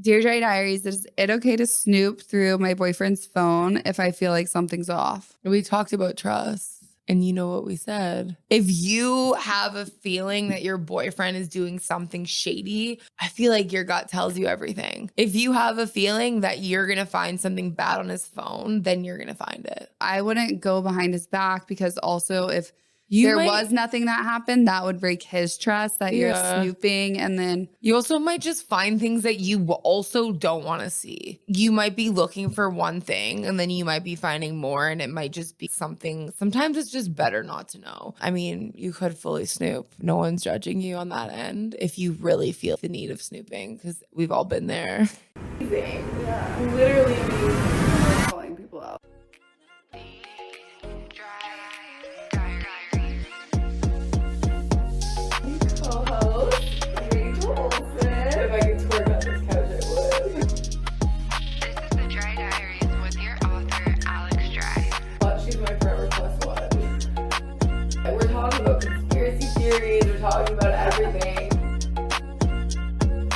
Dear Dry Diaries, is it okay to snoop through my boyfriend's phone if I feel like something's off? We talked about trust. And you know what we said. If you have a feeling that your boyfriend is doing something shady, I feel like your gut tells you everything. If you have a feeling that you're going to find something bad on his phone, then you're going to find it. I wouldn't go behind his back because also if there was nothing that happened, that would break his trust that you're snooping. And then you also might just find things that you also don't want to see. You might be looking for one thing and then you might be finding more, and it might just be something. Sometimes it's just better not to know. I mean, you could fully snoop. No one's judging you on that end if you really feel the need of snooping, because we've all been there. Yeah, literally calling people out. We're talking about everything.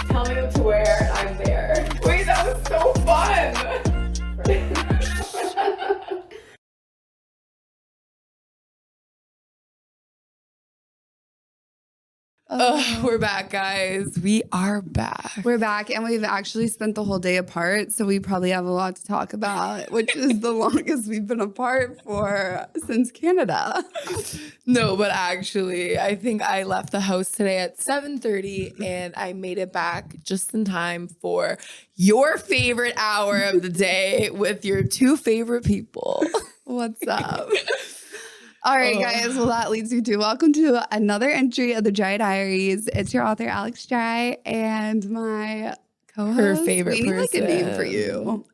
Tell me what to wear and I'm there. Wait, that was so fun. We're back, guys. We are back. We're back, and we've actually spent the whole day apart, so we probably have a lot to talk about, which is the longest we've been apart for since Canada. No, but actually, I think I left the house today at 7:30, and I made it back just in time for your favorite hour of the day with your two favorite people. What's up? All right, guys. Well, that leads me to welcome to another entry of the Dry Diaries. It's your author, Alex Dry, and my co-host. Her favorite person. We need like a name for you.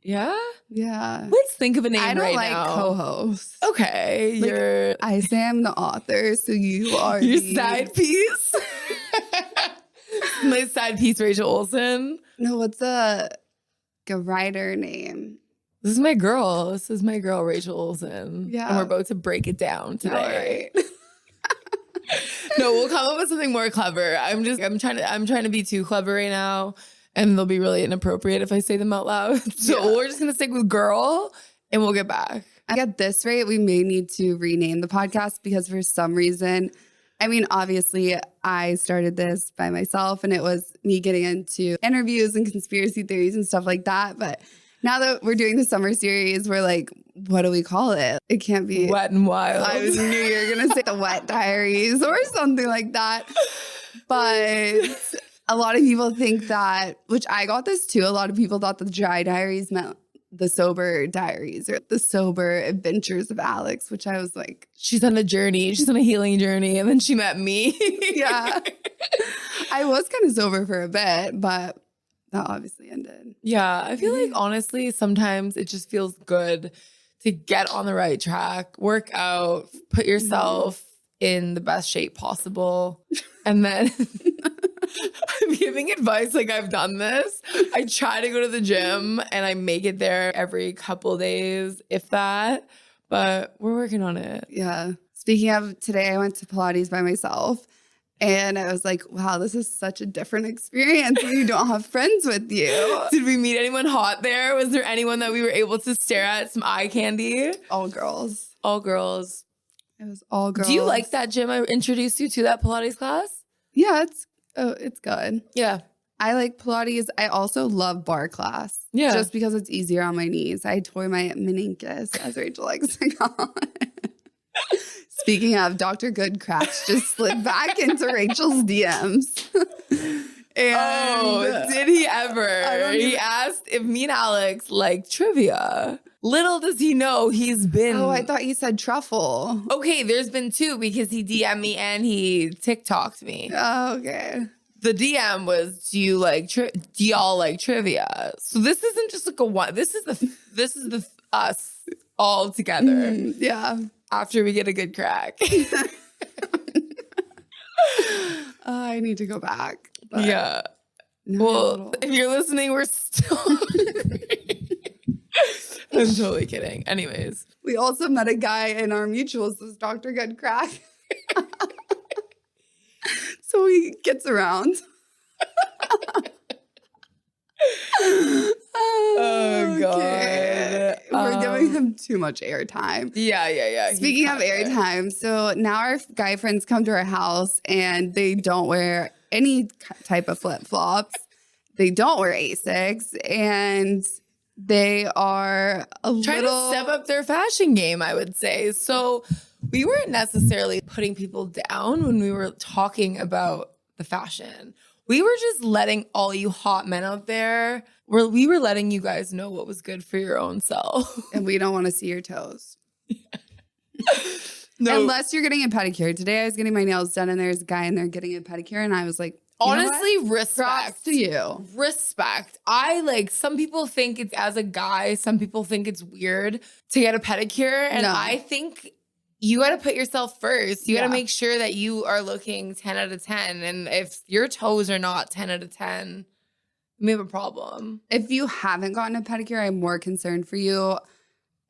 Yeah? Yeah. Let's think of a name right now. I don't like co-host. Okay. I say I'm the author, so you are your side piece? My side piece, Rachel Olsen. No, what's a writer name? This is my girl. This is my girl, Rachel Olsen. Yeah. And we're about to break it down today. All right. No, we'll come up with something more clever. I'm trying to be too clever right now, and they'll be really inappropriate if I say them out loud. So we're just gonna stick with girl, and we'll get back. At this rate, we may need to rename the podcast because for some reason, I mean, obviously, I started this by myself, and it was me getting into interviews and conspiracy theories and stuff like that, but now that we're doing the summer series, we're like, what do we call it? It can't be Wet and Wild. I knew you were going to say the Wet Diaries or something like that. But a lot of people think that, which I got this too, a lot of people thought the Dry Diaries meant the Sober Diaries or the Sober Adventures of Alex, which I was like. She's on a journey. She's on a healing journey. And then she met me. Yeah. I was kind of sober for a bit, but that obviously ended. Yeah, I feel like honestly, sometimes it just feels good to get on the right track, work out, put yourself in the best shape possible. And then I'm giving advice like I've done this. I try to go to the gym and I make it there every couple days, if that. But we're working on it. Yeah. Speaking of, today I went to Pilates by myself. And I was like, wow, this is such a different experience when you don't have friends with you. Did we meet anyone hot there? Was there anyone that we were able to stare at, some eye candy? All girls. All girls. It was all girls. Do you like that gym I introduced you to, that Pilates class? Yeah, it's good. Yeah. I like Pilates. I also love bar class. Yeah. Just because it's easier on my knees. I tore my meniscus, as Rachel likes to call it. Speaking of, Dr. Good Cracks just slid back into Rachel's DMs. And did he ever? He asked if me and Alex like trivia. Little does he know he's been. Oh, I thought you said truffle. Okay, there's been two because he DM'd me and he TikToked me. Oh, okay. The DM was, do y'all like trivia? So this isn't just like a one. This is the us all together. Yeah. After we get a good crack. I need to go back. Yeah. Well, if you're listening, we're still I'm totally kidding. Anyways. We also met a guy in our mutuals, this Dr. Good Crack. So he gets around. him too much airtime. Yeah. Speaking of airtime, so now our guy friends come to our house and they don't wear any type of flip-flops. They don't wear Asics, and they are trying to step up their fashion game, I would say. So we weren't necessarily putting people down when we were talking about the fashion. We were just letting all you hot men out there, we were letting you guys know what was good for your own self. And we don't want to see your toes. No. Unless you're getting a pedicure. Today I was getting my nails done and there's a guy in there getting a pedicure and I was like, honestly, respect. Props to you. Respect. Some people think it's, as a guy, some people think it's weird to get a pedicure. And I think you got to put yourself first. You got to make sure that you are looking 10 out of 10. And if your toes are not 10 out of 10, you may have a problem. If you haven't gotten a pedicure, I'm more concerned for you.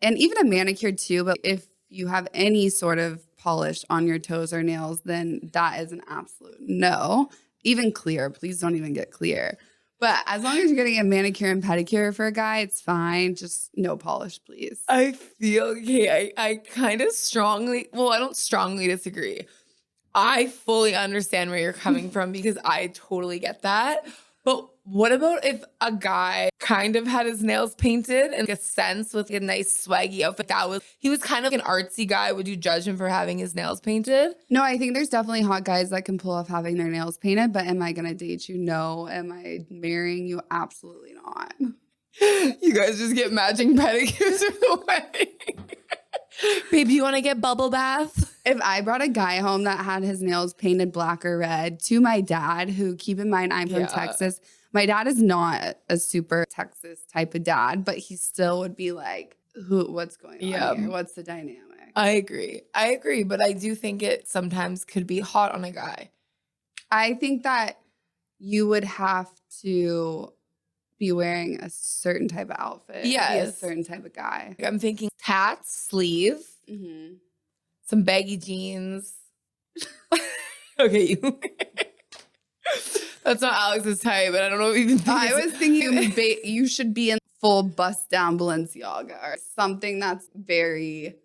And even a manicure too. But if you have any sort of polish on your toes or nails, then that is an absolute no. Even clear. Please don't even get clear. But as long as you're getting a manicure and pedicure for a guy, it's fine. Just no polish, please. I feel okay. I kind of strongly, well, I don't strongly disagree. I fully understand where you're coming from because I totally get that. But what about if a guy kind of had his nails painted and a sense with a nice swaggy outfit? He was kind of an artsy guy. Would you judge him for having his nails painted? No, I think there's definitely hot guys that can pull off having their nails painted. But am I going to date you? No. Am I marrying you? Absolutely not. You guys just get matching pedicures for the wedding. Babe, you want to get bubble bath? If I brought a guy home that had his nails painted black or red to my dad, who, keep in mind, I'm from Texas. My dad is not a super Texas type of dad, but he still would be like, what's going on here? What's the dynamic? I agree. But I do think it sometimes could be hot on a guy. I think that you would have to be wearing a certain type of outfit. Yes. Be a certain type of guy. I'm thinking tats, sleeve, some baggy jeans. Okay, you. That's not Alex's type, but I don't know if you think. I was thinking you should be in full bust down Balenciaga or something that's very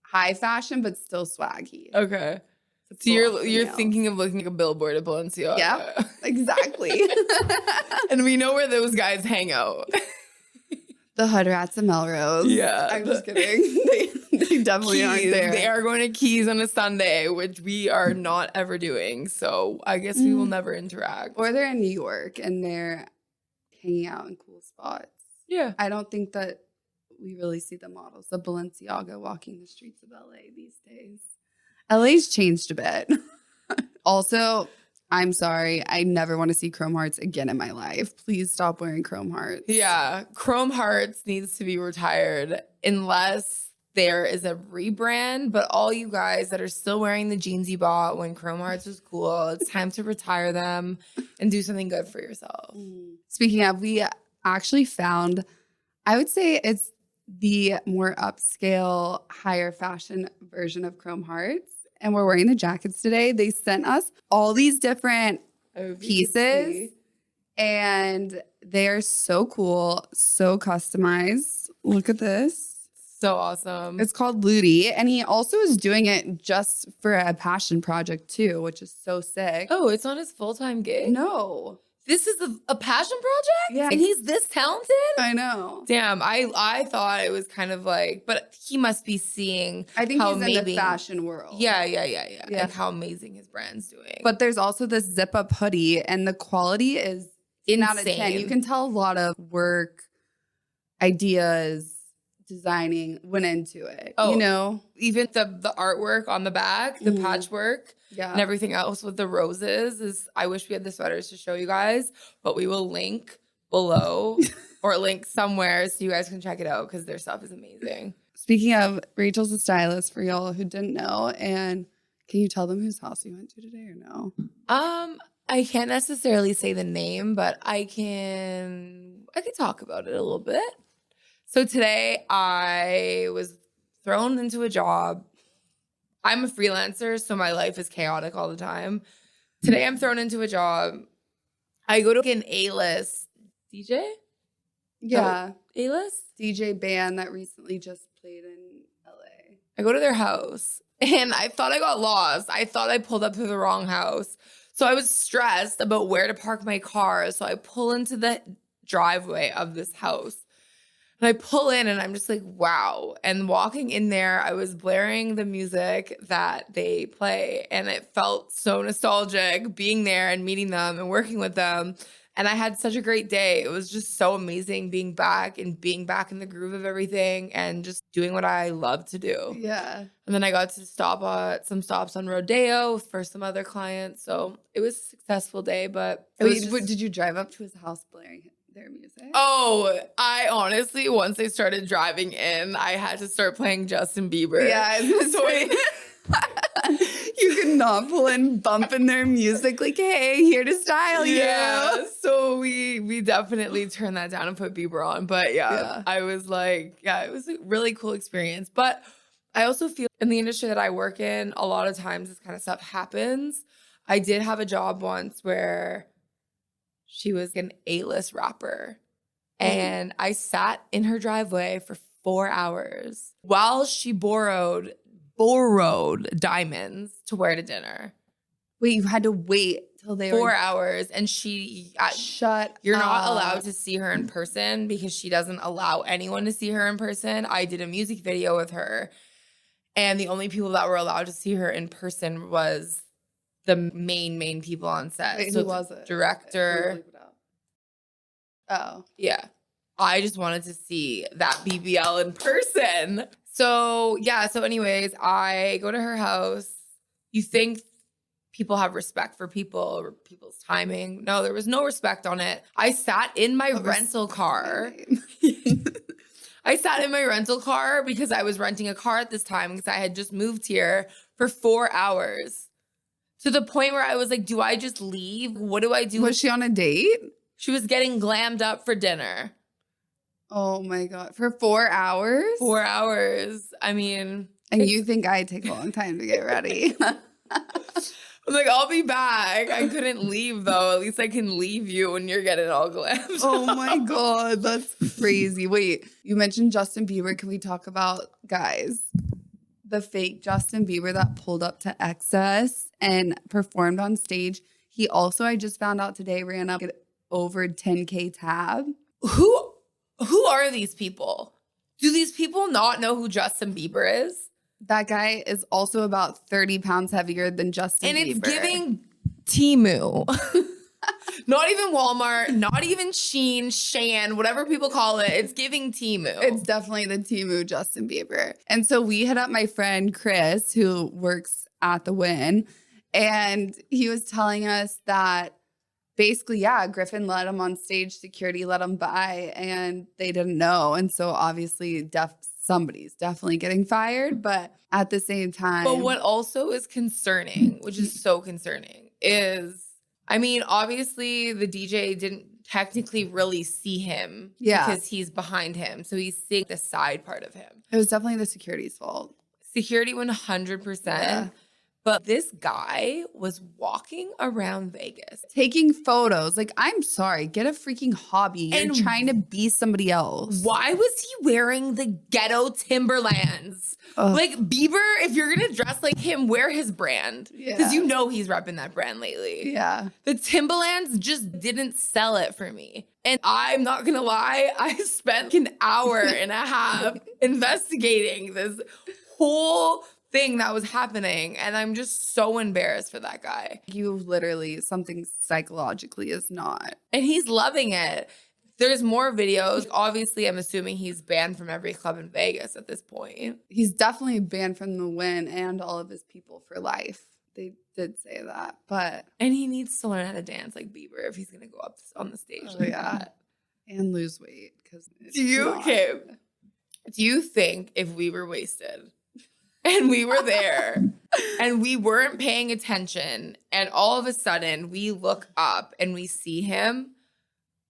high fashion but still swaggy. Okay. So you're thinking of looking like a billboard at Balenciaga. Yeah, exactly. And we know where those guys hang out. The Hood Rats of Melrose. Yeah. I'm just kidding. They definitely aren't there. They are going to Keys on a Sunday, which we are not ever doing. So I guess we will never interact. Or they're in New York and they're hanging out in cool spots. Yeah. I don't think that we really see the models of Balenciaga walking the streets of LA these days. LA's changed a bit. Also, I'm sorry. I never want to see chrome hearts again in my life. Please stop wearing chrome hearts. Yeah. Chrome hearts needs to be retired unless there is a rebrand. But all you guys that are still wearing the jeans you bought when chrome hearts was cool, it's time to retire them and do something good for yourself. Speaking of, we actually found, I would say it's the more upscale, higher fashion version of chrome hearts. And we're wearing the jackets today. They sent us all these different pieces. And they are so cool, so customized. Look at this. So awesome. It's called Ludi. And he also is doing it just for a passion project too, which is so sick. Oh, it's not his full-time gig? No. This is a passion project? Yeah. And he's this talented? I know. Damn, I thought it was kind of like, but he must be seeing I think how he's in the fashion world. Yeah. Like how amazing his brand's doing. But there's also this zip-up hoodie, and the quality is insane. Out of 10. You can tell a lot of work, ideas, designing went into it. Oh, you know? Even the artwork on the back, the patchwork. Yeah. And everything else with the roses is, I wish we had the sweaters to show you guys, but we will link below or link somewhere so you guys can check it out because their stuff is amazing. Speaking of, Rachel's a stylist for y'all who didn't know. And can you tell them whose house you went to today or no? I can't necessarily say the name, but I can talk about it a little bit. So today I was thrown into a job. I'm a freelancer, so my life is chaotic all the time. Today I'm thrown into a job. I go to an A-list DJ. Yeah. A-list? DJ band that recently just played in LA. I go to their house and I thought I got lost. I thought I pulled up to the wrong house. So I was stressed about where to park my car. So I pull into the driveway of this house. And I pull in and I'm just like, wow. And walking in there, I was blaring the music that they play. And it felt so nostalgic being there and meeting them and working with them. And I had such a great day. It was just so amazing being back in the groove of everything and just doing what I love to do. Yeah. And then I got to stop at some stops on Rodeo for some other clients. So it was a successful day, but did you drive up to his house blaring their music? Oh, I honestly, once they started driving in, I had to start playing Justin Bieber. Yeah. You could not pull in bumping their music like, hey, here to style you. Yeah. So we definitely turned that down and put Bieber on. But yeah, I was like, yeah, it was a really cool experience. But I also feel in the industry that I work in, a lot of times this kind of stuff happens. I did have a job once where she was an A-list rapper. And I sat in her driveway for 4 hours while she borrowed diamonds to wear to dinner. Wait, you had to wait till they 4 hours. And you're not allowed to see her in person because she doesn't allow anyone to see her in person. I did a music video with her. And the only people that were allowed to see her in person was the main people on set. Wait, so who was it? Director. Oh. Yeah. I just wanted to see that BBL in person. So, yeah. So anyways, I go to her house. You think people have respect for people or people's timing. No, there was no respect on it. I sat in my rental car. I sat in my rental car because I was renting a car at this time because I had just moved here for 4 hours. To the point where I was like, do I just leave? What do I do? Was she on a date? She was getting glammed up for dinner. Oh my God. For 4 hours? 4 hours. I mean. And you think I take a long time to get ready. I'm like, I'll be back. I couldn't leave though. At least I can leave you when you're getting all glammed. Oh my God. That's crazy. Wait, you mentioned Justin Bieber. Can we talk about, guys, the fake Justin Bieber that pulled up to Excess and performed on stage? He also, I just found out today, ran up over 10K tab. Who are these people? Do these people not know who Justin Bieber is? That guy is also about 30 pounds heavier than Justin Bieber. And it's giving Temu. Not even Walmart, not even Shein, whatever people call it. It's giving Temu. It's definitely the Temu Justin Bieber. And so we hit up my friend Chris, who works at the Win, and he was telling us that basically, yeah, Griffin let him on stage, security let him by, and they didn't know. And so obviously somebody's definitely getting fired, but at the same time. But what also is concerning, which is so concerning, is, I mean, obviously the DJ didn't technically really see him because he's behind him. So he's seeing the side part of him. It was definitely the security's fault. Security 100%. Yeah. But this guy was walking around Vegas. Taking photos. Like, I'm sorry. Get a freaking hobby. You're trying to be somebody else. Why was he wearing the ghetto Timberlands? Ugh. Like, Bieber, if you're going to dress like him, wear his brand. Because you know he's repping that brand lately. Yeah. The Timberlands just didn't sell it for me. And I'm not going to lie, I spent an hour and a half investigating this whole thing that was happening, and I'm just so embarrassed for that guy. You literally, something psychologically is not. And he's loving it. There's more videos. Obviously, I'm assuming he's banned from every club in Vegas at this point. He's definitely banned from the Win and all of his people for life. They did say that, but. And he needs to learn how to dance like Bieber if he's going to go up on the stage like that. And lose weight. Do you think if we were wasted and we were there and we weren't paying attention and all of a sudden we look up and we see him,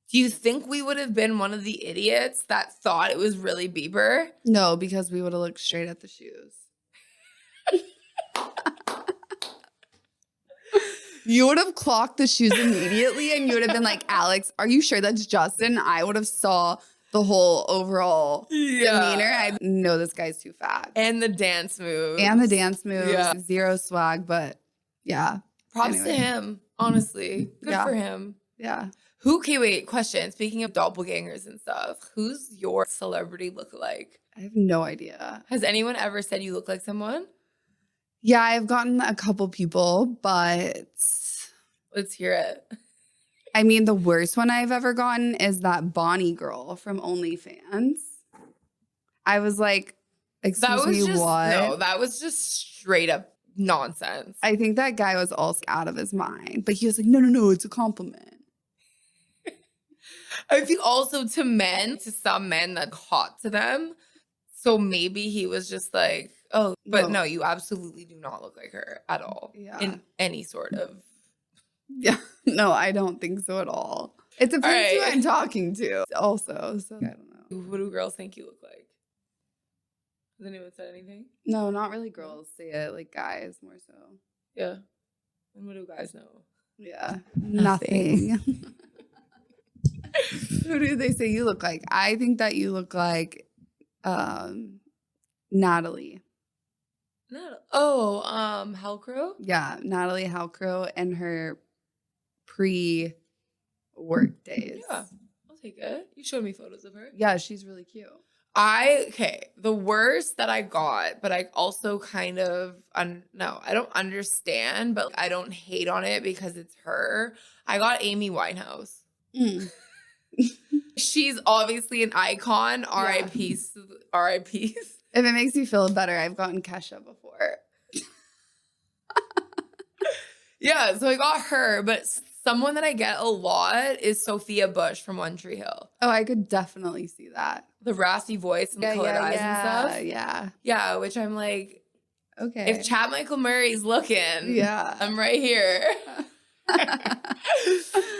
do you think we would have been one of the idiots that thought it was really Bieber? No, because we would have looked straight at the shoes. You would have clocked the shoes immediately and you would have been like, Alex, are you sure that's Justin? I would have saw the whole overall demeanor. I know this guy's too fat. And the dance moves. Yeah. Zero swag, but yeah. Props to him, honestly. Good for him. Yeah. Wait, question. Speaking of doppelgangers and stuff, who's your celebrity lookalike? I have no idea. Has anyone ever said you look like someone? Yeah, I've gotten a couple people, but let's hear it. I mean, the worst one I've ever gotten is that Bonnie girl from OnlyFans. I was like, excuse me, what? No, that was just straight up nonsense. I think that guy was also out of his mind, but he was like, no, it's a compliment. I feel also to some men, that's hot to them. So maybe he was just like, oh, but no, you absolutely do not look like her at all. Yeah. In any sort of. Yeah. No, I don't think so at all. It depends who I'm talking to also. So I don't know. What do girls think you look like? Has anyone said anything? No, not really girls say it. Like guys more so. Yeah. And what do guys know? Yeah. Nothing. Who do they say you look like? I think that you look like Natalie. Halcrow? Yeah, Natalie Halcrow and her pre-work days. Yeah, I'll take it. You showed me photos of her. Yeah, she's really cute. The worst that I got, but I also kind of, I don't understand, but I don't hate on it because it's her. I got Amy Winehouse. She's obviously an icon. R.I.P.s. If it makes you feel better, I've gotten Kesha before. Yeah, so I got her, but someone that I get a lot is Sophia Bush from One Tree Hill. Oh, I could definitely see that. The raspy voice and the colored eyes and stuff. Yeah. Yeah, which I'm like, okay. If Chad Michael Murray's looking, I'm right here.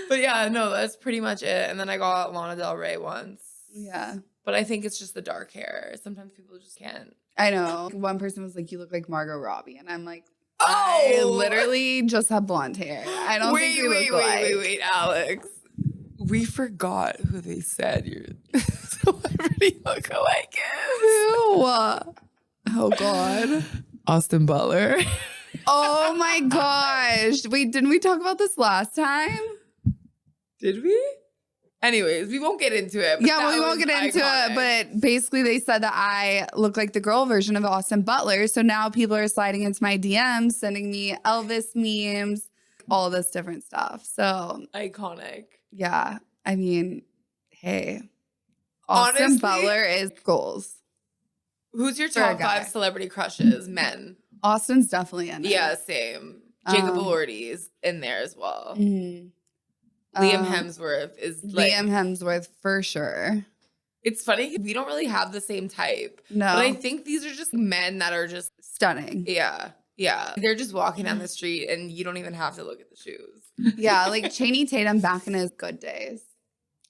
But yeah, no, that's pretty much it. And then I got Lana Del Rey once. Yeah. But I think it's just the dark hair. Sometimes people just can't. I know. One person was like, you look like Margot Robbie. And I'm like, I literally just have blonde hair. I don't think you look like. Wait, Alex. We forgot who they said your celebrity lookalike is. Who? Oh, God. Austin Butler. Oh, my gosh. Wait, didn't we talk about this last time? Did we? Anyways, we won't get into it. Yeah, we won't get into it. But basically, they said that I look like the girl version of Austin Butler. So now people are sliding into my DMs, sending me Elvis memes, all this different stuff. So iconic. Yeah. I mean, hey, Austin Butler is goals. Who's your top 5 celebrity crushes? Men. Austin's definitely in it. Yeah, same. Jacob Elordi's in there as well. Liam Hemsworth is like... Liam Hemsworth for sure. It's funny, we don't really have the same type. No. But I think these are just men that are just... stunning. Yeah. Yeah. They're just walking down the street and you don't even have to look at the shoes. Yeah, like Channing Tatum back in his good days.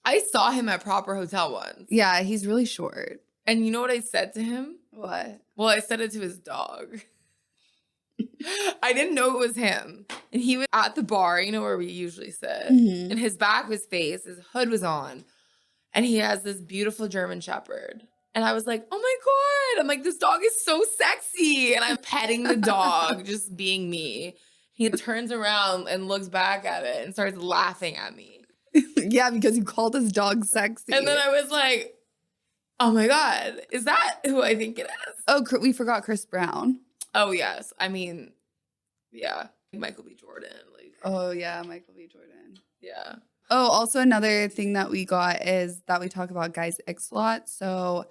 I saw him at Proper Hotel once. Yeah, he's really short. And you know what I said to him? What? Well, I said it to his dog. I didn't know it was him. And he was at the bar, you know, where we usually sit. And his back was faced, his hood was on. And he has this beautiful German Shepherd. And I was like, oh my God. I'm like, this dog is so sexy. And I'm petting the dog, just being me. He turns around and looks back at it and starts laughing at me. Yeah, because you called his dog sexy. And then I was like, oh my God, is that who I think it is? Oh, we forgot Chris Brown. Oh, yes. I mean, yeah. Michael B. Jordan. Oh, yeah. Michael B. Jordan. Yeah. Oh, also another thing that we got is that we talk about guys' X a lot. So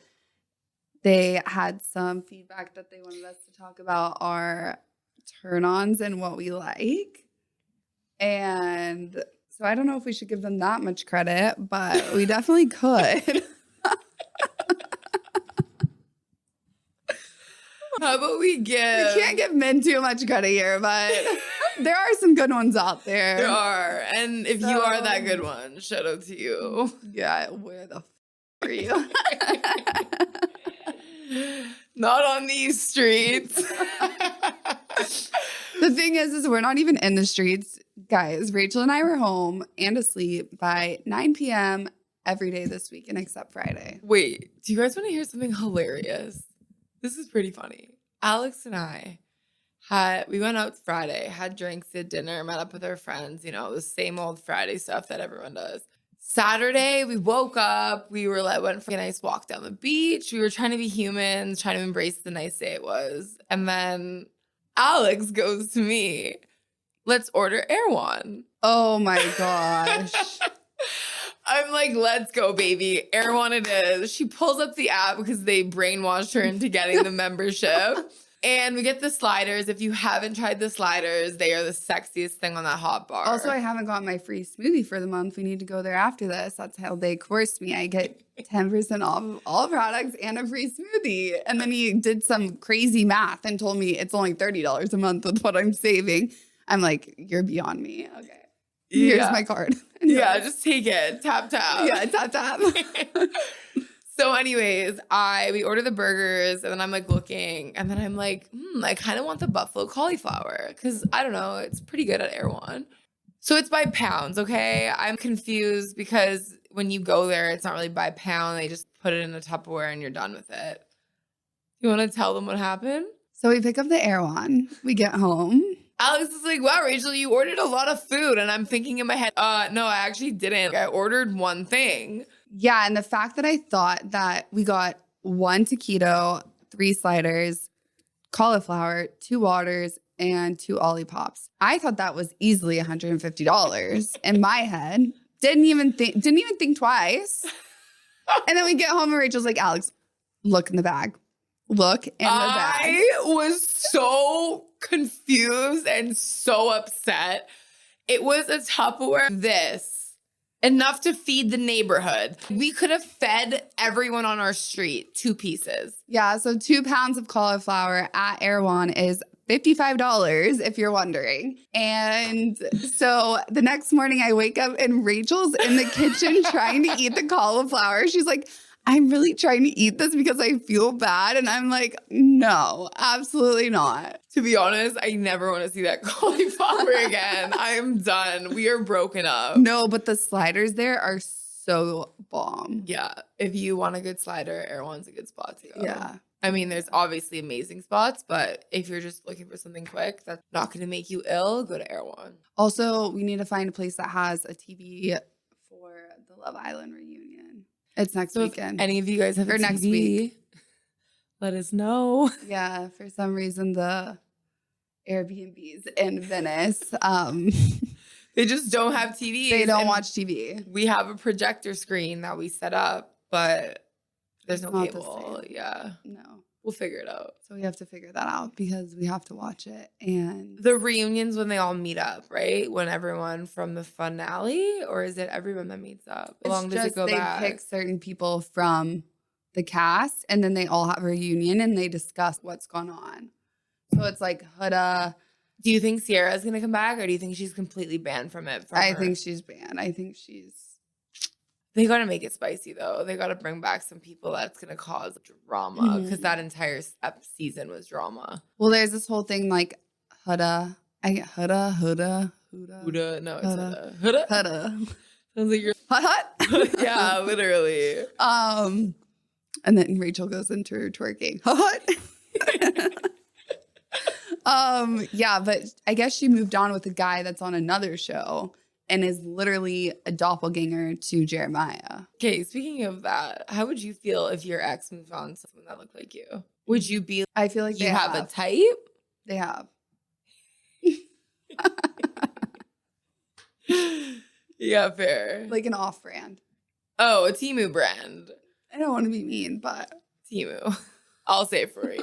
they had some feedback that they wanted us to talk about our turn-ons and what we like. And so I don't know if we should give them that much credit, but we definitely could. How about we can't give men too much credit here, but there are some good ones out there. There are. And if you are that good one, shout out to you. Yeah, where the are you? Not on these streets. The thing is we're not even in the streets. Guys, Rachel and I were home and asleep by 9 p.m. every day this weekend except Friday. Wait, do you guys want to hear something hilarious? This is pretty funny. Alex and I we went out Friday, had drinks, did dinner, met up with our friends, you know, the same old Friday stuff that everyone does. Saturday, we woke up, went for a nice walk down the beach. We were trying to be humans, trying to embrace the nice day it was. And then Alex goes to me, let's order Erewhon. Oh my gosh. I'm like, let's go, baby. Erewhon it is. She pulls up the app because they brainwashed her into getting the membership. And we get the sliders. If you haven't tried the sliders, they are the sexiest thing on that hot bar. Also, I haven't got my free smoothie for the month. We need to go there after this. That's how they coerced me. I get 10% off of all products and a free smoothie. And then he did some crazy math and told me it's only $30 a month with what I'm saving. I'm like, you're beyond me. Okay. Here's my card. Yeah, just take it. Tap, tap. Yeah, tap, tap. So anyways, we order the burgers and then I'm like looking and then I'm like, I kind of want the buffalo cauliflower because I don't know, it's pretty good at Erewhon. So it's by pounds, okay? I'm confused because when you go there, it's not really by pound. They just put it in a Tupperware and you're done with it. You want to tell them what happened? So we pick up the Erewhon. We get home. Alex is like, wow, Rachel, you ordered a lot of food. And I'm thinking in my head, no, I actually didn't. I ordered one thing. Yeah, and the fact that I thought that we got 1 taquito, 3 sliders, cauliflower, 2 waters, and 2 Ollipops. I thought that was easily $150 in my head. Didn't even think twice. And then we get home and Rachel's like, Alex, look in the bag. Look in the bag. I was so confused and so upset. It was a Tupperware enough to feed the neighborhood. We could have fed everyone on our street 2 pieces. Yeah, so 2 pounds of cauliflower at Erewhon is $55 if you're wondering. And so the next morning I wake up and Rachel's in the kitchen trying to eat the cauliflower. She's like, I'm really trying to eat this because I feel bad. And I'm like, no, absolutely not. To be honest, I never want to see that cauliflower again. I am done. We are broken up. No, but the sliders there are so bomb. Yeah. If you want a good slider, Erewhon's a good spot to go. Yeah. I mean, there's obviously amazing spots, but if you're just looking for something quick that's not going to make you ill, go to Erewhon. Also, we need to find a place that has a TV for the Love Island reunion. It's next weekend. If any of you guys have a TV, next week, let us know. Yeah, for some reason the Airbnbs in Venice, they just don't have TVs. They don't watch TV. We have a projector screen that we set up, but there's no not cable. Yeah. No. We'll figure it out. So we have to figure that out because we have to watch it. And the reunions when they all meet up, right? When everyone from the finale, or is it everyone that meets up? How long does it go back? They pick certain people from the cast and then they all have a reunion and they discuss what's gone on. So it's like Huda. Do you think Sierra's going to come back or do you think she's completely banned from it? I think she's banned. I think she's... They got to make it spicy, though. They got to bring back some people that's going to cause drama because that entire season was drama. Well, there's this whole thing like Huda. Huda. No, it's Huda. Huda. Sounds like you're... Hut. Yeah, literally. And then Rachel goes into her twerking. Hut. Yeah, but I guess she moved on with a guy that's on another show and is literally a doppelganger to Jeremiah. Okay, speaking of that, how would you feel if your ex moved on to someone that looked like you? Would you be... I feel like you have a type? They have. Yeah, fair. Like an off-brand. Oh, a Temu brand. I don't want to be mean, but... Temu. I'll say it for you.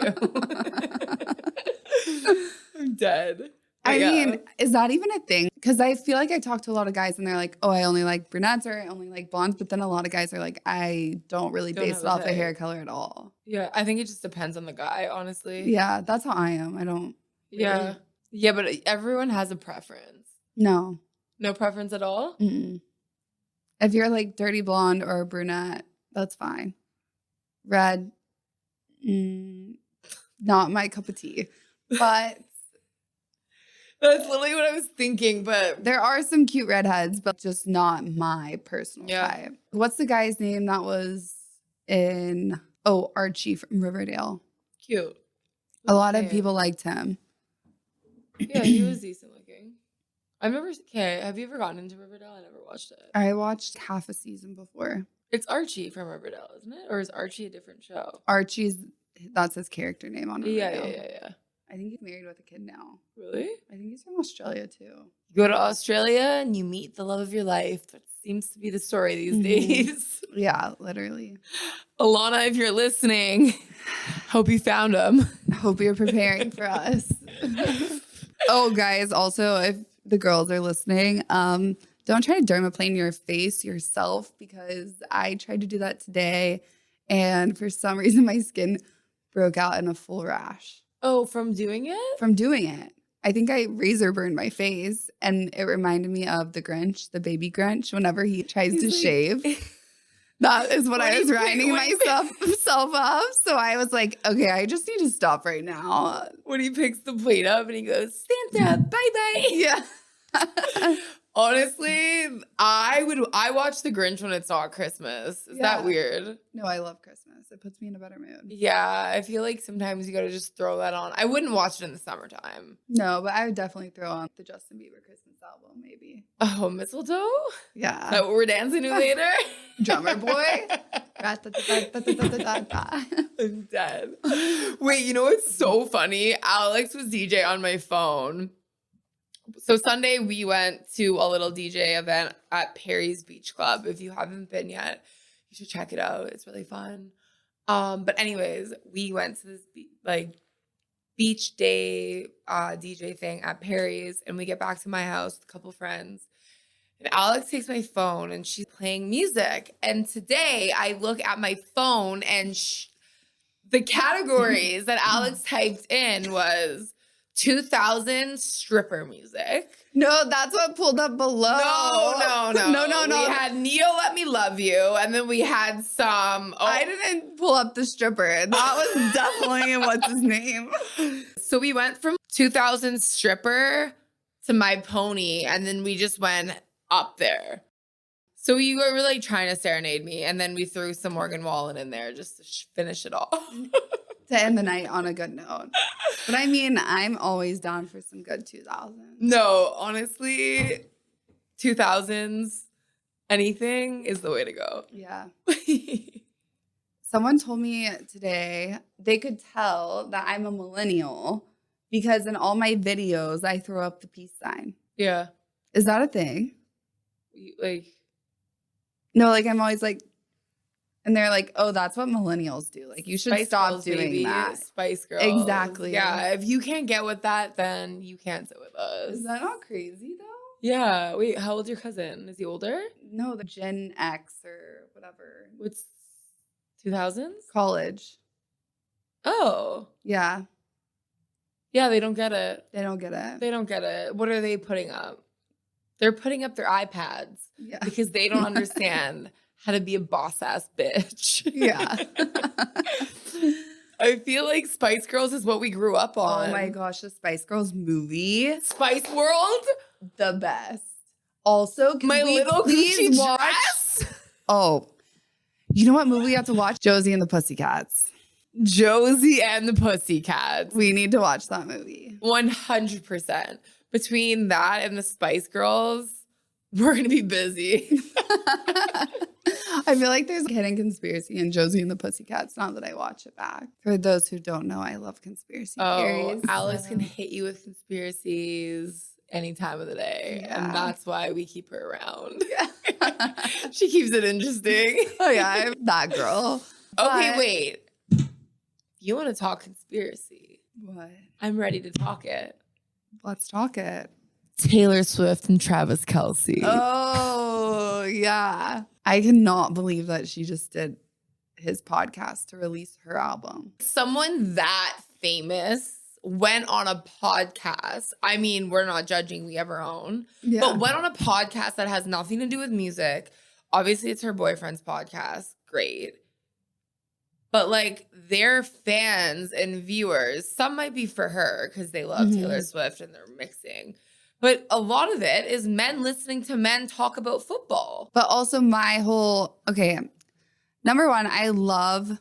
I'm dead. I mean, is that even a thing? Because I feel like I talk to a lot of guys and they're like, oh, I only like brunettes or I only like blondes. But then a lot of guys are like, I don't really base it off the hair color at all. Yeah, I think it just depends on the guy, honestly. Yeah, that's how I am. I don't. Yeah. Really... Yeah, but everyone has a preference. No. No preference at all? Mm-mm. If you're like dirty blonde or a brunette, that's fine. Red, not my cup of tea. But That's literally what I was thinking, but There are some cute redheads, but just not my personal type. What's the guy's name that was in, Archie from Riverdale? cute. A lot of people liked him. Yeah, he was decent looking. Have you ever gotten into Riverdale? I never watched it. I watched half a season before. It's Archie from Riverdale, isn't it? Or is Archie a different show? That's his character name on Riverdale. Yeah. I think he's married with a kid now. Really? I think he's from Australia too. You go to Australia and you meet the love of your life. That seems to be the story these days. Yeah, literally. Alana, if you're listening, hope you found him. Hope you're preparing for us. Oh, guys, also, if the girls are listening, don't try to dermaplane your face yourself, because I tried to do that today, and for some reason my skin broke out in a full rash. Oh, from doing it? From doing it. I think I razor burned my face, and it reminded me of the Grinch, the baby Grinch, whenever he tries to shave. That is what I was winding myself up. So I was like, okay, I just need to stop right now. When he picks the plate up and he goes, Santa, bye-bye. Yeah. Honestly, I watch The Grinch when it's not Christmas. Is that weird? No, I love Christmas. It puts me in a better mood. Yeah, I feel like sometimes you gotta just throw that on. I wouldn't watch it in the summertime. No, but I would definitely throw on the Justin Bieber Christmas album, maybe. Oh, mistletoe? Yeah. Is that what we're dancing to later? Drummer boy. I'm dead. Wait, you know what's so funny? Alex was DJ on my phone. So Sunday we went to a little DJ event at Perry's Beach Club. If you haven't been yet, you should check it out. It's really fun. But anyways, we went to this beach day DJ thing at Perry's, and we get back to my house with a couple friends. And Alex takes my phone and she's playing music. And today I look at my phone and the categories that Alex typed in was 2000 stripper music. No, that's what pulled up below. No. We had Neo Let Me Love You, and then we had some... I didn't pull up the stripper. That was definitely what's his name. So we went from 2000 stripper to My Pony, and then we just went up there. So you were really trying to serenade me, and then we threw some Morgan Wallen in there just to finish it off. To end the night on a good note. But I mean, I'm always down for some good 2000s. No, honestly, 2000s, anything is the way to go. Yeah. Someone told me today they could tell that I'm a millennial because in all my videos, I throw up the peace sign. Yeah. Is that a thing? No, I'm always like, and they're like, oh, that's what millennials do. Like, you should Spice stop Girls, doing baby. that. Spice Girls. Exactly. Yeah, if you can't get with that, then you can't sit with us. Is that not crazy, though? Yeah. Wait, how old's your cousin? Is he older? No, the Gen X or whatever. What's 2000s? College. Oh. Yeah. Yeah, they don't get it. They don't get it. They don't get it. What are they putting up? They're putting up their iPads because they don't understand how to be a boss-ass bitch. Yeah. I feel like Spice Girls is what we grew up on. Oh my gosh, the Spice Girls movie. Spice World? The best. Also, can My we Little please Gucci watch? Dress? Oh, you know what movie we have to watch? Josie and the Pussycats. Josie and the Pussycats. We need to watch that movie. 100%. Between that and the Spice Girls, we're going to be busy. I feel like there's a hidden conspiracy in Josie and the Pussycats now that I watch it back. For those who don't know, I love conspiracy theories. Alex can hit you with conspiracies any time of the day. Yeah. And that's why we keep her around. Yeah. She keeps it interesting. Oh, yeah. I'm that girl. Okay, wait. You want to talk conspiracy? What? I'm ready to talk it. Let's talk it. Taylor Swift and Travis Kelce. Oh, yeah. I cannot believe that she just did his podcast to release her album. Someone that famous went on a podcast. I mean, we're not judging, we have our own. Yeah. But went on a podcast that has nothing to do with music. Obviously, it's her boyfriend's podcast. Great. But like their fans and viewers, some might be for her because they love Taylor Swift and they're mixing. But a lot of it is men listening to men talk about football. But also number one, I love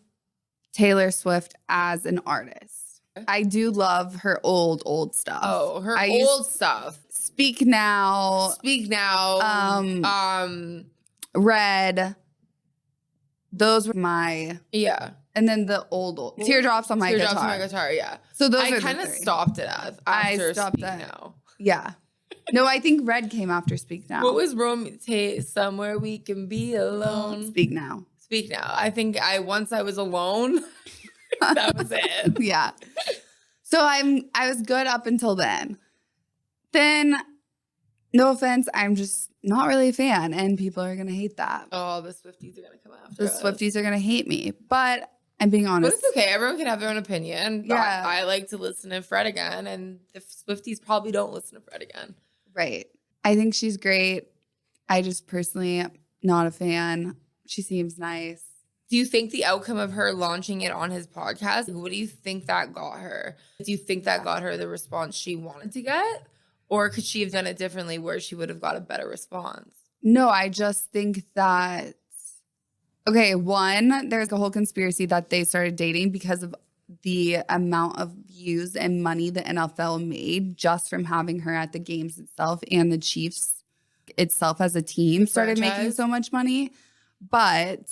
Taylor Swift as an artist. I do love her old stuff. Oh, her old stuff. Speak Now. Red. Those were my... Yeah. And then the old Teardrops on My Guitar. Teardrops on My Guitar, yeah. So those I kind of stopped it after Speak Now. Yeah. No, I think Red came after Speak Now. What was Somewhere We Can Be Alone? Speak Now. Speak Now. I think once I was alone, that was it. Yeah. So I was good up until then. Then, no offense, I'm just not really a fan, and people are going to hate that. Oh, the Swifties are going to come after us. The Swifties are going to hate me, but I'm being honest. But it's okay. Everyone can have their own opinion. Yeah. I like to listen to Fred again, and the Swifties probably don't listen to Fred again. Right. I think she's great. I just personally am not a fan. She seems nice. Do you think the outcome of her launching it on his podcast, what do you think that got her? Do you think that got her the response she wanted to get? Or could she have done it differently where she would have got a better response? No, I just think that, one, there's a whole conspiracy that they started dating because of the amount of views and money the NFL made just from having her at the games itself, and the Chiefs itself as a team started making so much money. But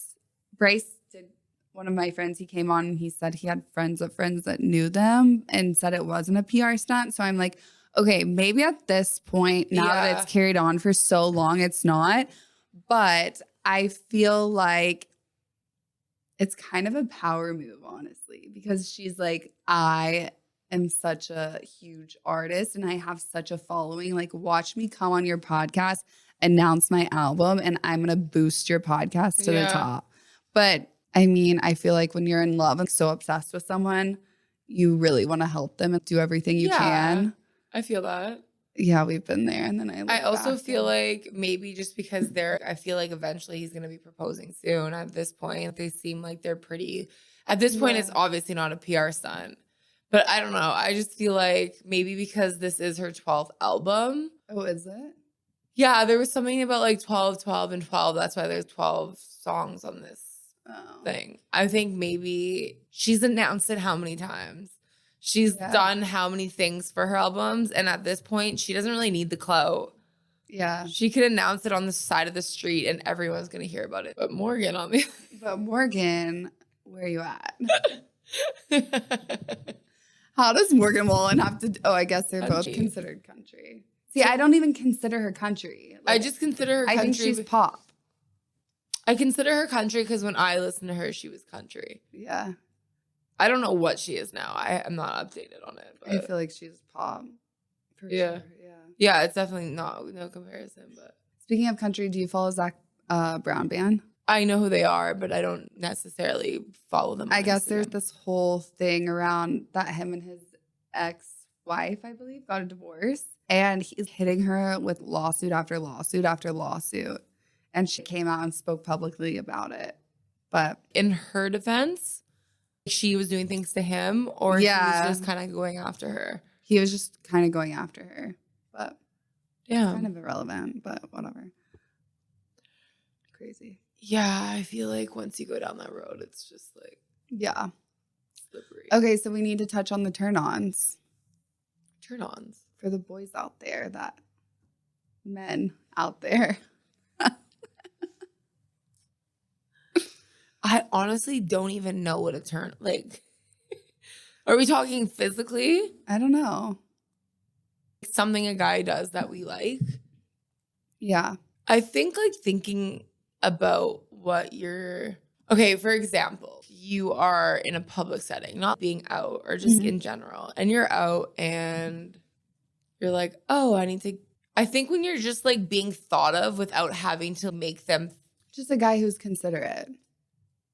Bryce did, one of my friends, he came on and he said he had friends of friends that knew them and said it wasn't a PR stunt. So I'm like, okay, maybe at this point, now that it's carried on for so long, it's not. But I feel like it's kind of a power move, honestly, because she's like, I am such a huge artist and I have such a following. Like, watch me come on your podcast, announce my album, and I'm going to boost your podcast to the top. But I mean, I feel like when you're in love and so obsessed with someone, you really want to help them and do everything you can. I feel that. Yeah, we've been there. And then I also feel like maybe just because I feel like eventually he's going to be proposing soon. At this point, they seem like they're pretty. At this point, it's obviously not a PR stunt. But I don't know. I just feel like maybe because this is her 12th album. Oh, is it? Yeah, there was something about like 12, 12, and 12. That's why there's 12 songs on this thing. I think maybe she's announced it how many times. She's done how many things for her albums. And at this point, she doesn't really need the clout. Yeah. She could announce it on the side of the street and everyone's going to hear about it. But Morgan, where are you at? How does Morgan Wallen have to... Oh, I guess they're both considered country. See, I don't even consider her country. Like, I just consider her country. I think she's pop. I consider her country because when I listened to her, she was country. Yeah. I don't know what she is now. I'm not updated on it. But. I feel like she's pop. For sure. Yeah. Yeah, it's definitely no comparison. But speaking of country, do you follow Zach Brown Band? I know who they are, but I don't necessarily follow them. I guess there's this whole thing around that him and his ex-wife, I believe, got a divorce. And he's hitting her with lawsuit after lawsuit after lawsuit. And she came out and spoke publicly about it. But in her defense, she was doing things to him, or he was just kind of going after her? He was just kind of going after her. But kind of irrelevant, but whatever. Crazy. Yeah, I feel like once you go down that road, it's just like... Yeah. Slippery. Okay, so we need to touch on the turn-ons. Turn-ons? For the boys out there, men out there. I honestly don't even know what a turn... Like, are we talking physically? I don't know. Something a guy does that we like? Yeah. I think, like, thinking about what you're... Okay, for example, you are in a public setting, not being out or just in general. And you're out and you're like, oh, I think when you're just, like, being thought of without having to make them... Just a guy who's considerate.